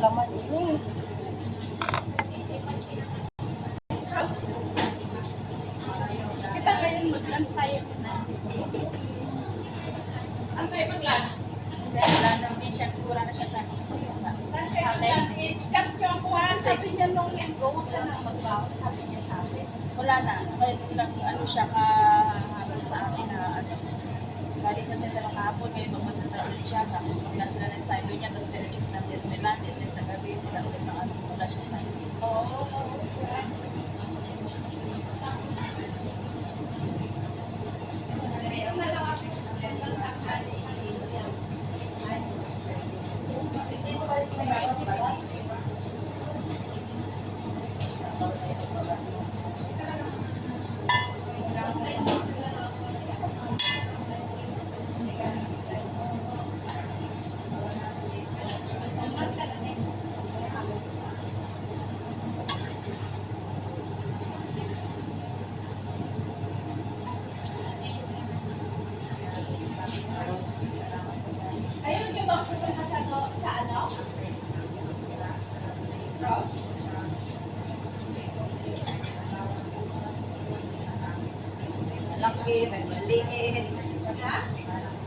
laman ini. Kita ngayon mag-lunch tayo. Ang tayo mag-lunch? Wala na siya sa Kasi ako sabi niya nung linggo, huwag ka nang mag-baon, sabi niya sa akin. wala na. Ano siya kahabol sa akin na ano. Galing siya sa talong kahapon, ngayon pumunta ulit siya. Tapos magla sila ng silo niya, tapos diretso sila ng Disneyland. Then sa gabi sila ulit ng ano, wala siya sa Ayun yung bang pupunta sa ano? Malaki, may maliit. Ha?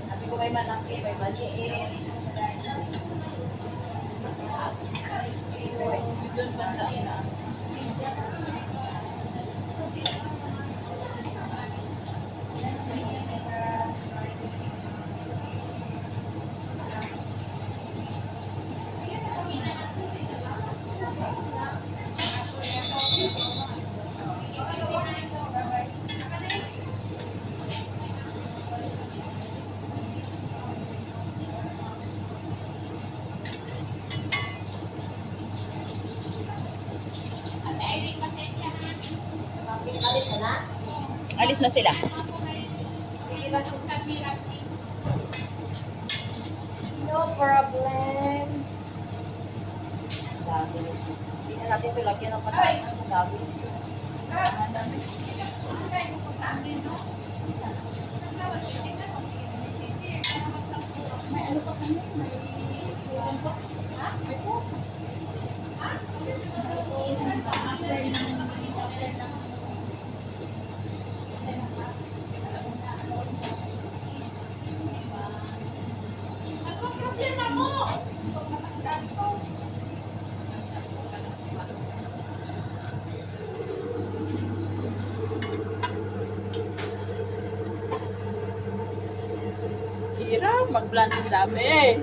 Sabi ko may malaki, may maliit. Doon banda na. Alis na? Alis na sila. No problem. Sabi. Hindi na natin ito lagyan ng patatas. Sabi. May ano pa kami? May kulang pa? Ha? May cook? Ha? Ano problema mo? Matanggal ko. Hirap, mag-blanch ang dami.